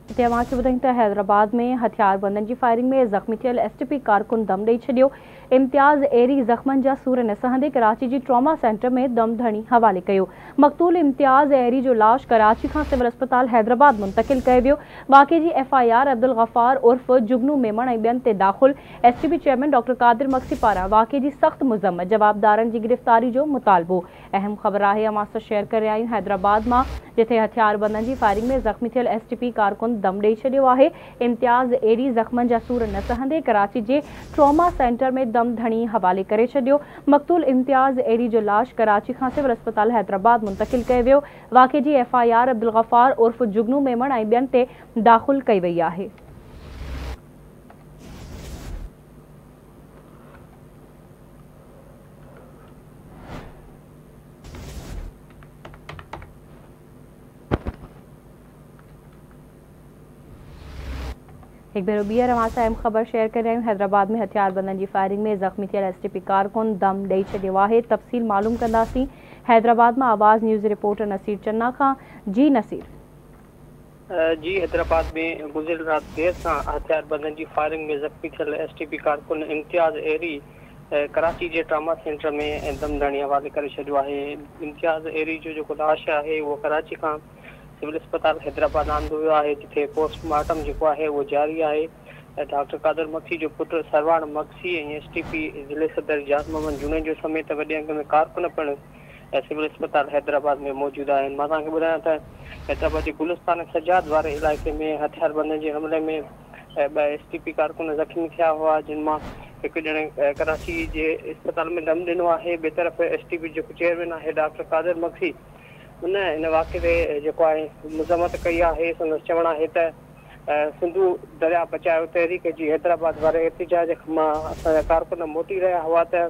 हैदराबाद में हथियारबंदन की फायरिंग में ज़ख्मी थियल STP कारकुन दम ॾेई छॾियो। इम्तियाज़ एरी ज़ख्मनि जा सूर न सहंदे कराची जी ट्रॉमा सेंटर में दम धणी हवाले कयो। मक़तूल इम्तियाज़ एरी जो लाश कराची खां सिविल अस्पताल हैदराबाद मुंतकिल कयो वियो। वाक़े जी FIR अब्दुल गफ़ार उर्फ जुगनू मेमण ऐं ॿियनि ते दाख़िल। STP चेयरमैन डॉक्टर कादिर मक्सी पारां वाक़े जी सख़्त मुज़म्मत, जवाबदारनि जी गिरफ़्तारी जो मुतालबो। अहम ख़बर आहे अमां सां शेयर करे आहियूं हैदराबाद मां, जिथे हथियारबंदन जी फायरिंग में ज़ख्मी थियल STP कारकुन दम ॾेई छॾियो आहे। इम्तियाज़ एरी ज़ख्मनि जा सूर न सहंदे कराची जे ट्रॉमा सेंटर में दम धणी हवाले करे छॾियो। मक़तूल इम्तियाज़ एरी जो लाश कराची खां सिविल अस्पताल हैदराबाद मुंतकिल कयो वियो। वाक़े जी FIR अब्दुल गफ़ार उर्फ जुगनू मेमण ऐं ॿियनि ते दाख़िल कई वई आहे। एक भेरो ॿीहर अवां सां अहम ख़बर शेयर करे रहियूं। हैदराबाद में हथियारबंदन जी फायरिंग में ज़ख्मी थियल STP कारकुन दम ॾेई छॾियो आहे। तफ़सील मालूम कंदासीं। हैदराबाद में आवाज़ न्यूज़ रिपोर्टर नसीर चन्ना खां। जी नसीर। जी, हैदराबाद में गुज़िरियल राति देर सां हथियारबंदन जी फायरिंग में ज़ख्मी थियल STP कारकुन इम्तियाज़ एरी कराची जे ट्रामा सेंटर में दम धणी हवाले करे छॾियो आहे। इम्तियाज़ एरी जो जेको लाश आहे उहो कराची खां सिविल अस्पताल हैदराबाद आंदो वियो आहे, जिथे पोस्टमार्टम जेको आहे उहो जारी आहे। डॉक्टर कादिर मक्सी जो पुटु सरवाण मक्सी ऐं STP ज़िले सदर जाज़ मोहम्मद जुनैद जो समेत वॾे अंग में कारकुन पिणु सिविल अस्पताल हैदराबाद में मौजूदु आहिनि। मां तव्हांखे ॿुधायां त हैदराबाद जे गुलिस्तान सजाद वारे इलाइक़े में हथियारबंदन जे हमले में ॿ STP कारकुन ज़ख़्मी थिया हुआ, जिन मां हिकु ॼणे कराची जे अस्पताल में दम ॾिनो आहे। ॿिए तरफ़ STP जेको चेयरमैन आहे डॉक्टर कादिर मक्सी, उन इन वाक़े ते जेको आहे मुज़म्मत कई आहे। संदसि चवणु आहे त सिंधु दरिया बचायो तहरीक जी हैदराबाद वारे एहतिजाज मां असांजा कारकुन मोटी रहिया हुआ त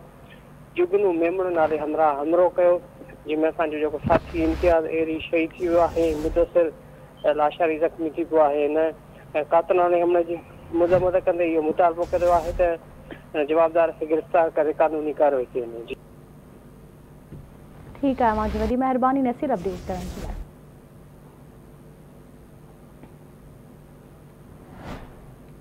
जुगनू मेमण नाले हमराह हमरो कयो, जंहिंमें असांजो जेको साथी इम्तियाज़ एरी शहीद थी वियो आहे। मुदसिर लाशारी ज़ख़्मी थी पियो आहे। हिन कातलाने हमले जी मुज़म्मत कंदे इहो मुतालबो कयो आहे त जवाबदार खे गिरफ़्तार करे कानूनी कार्रवाई कई वञे। ठीक है, वॾी महिरबानी नसीर अपडेट करण जे लाइ।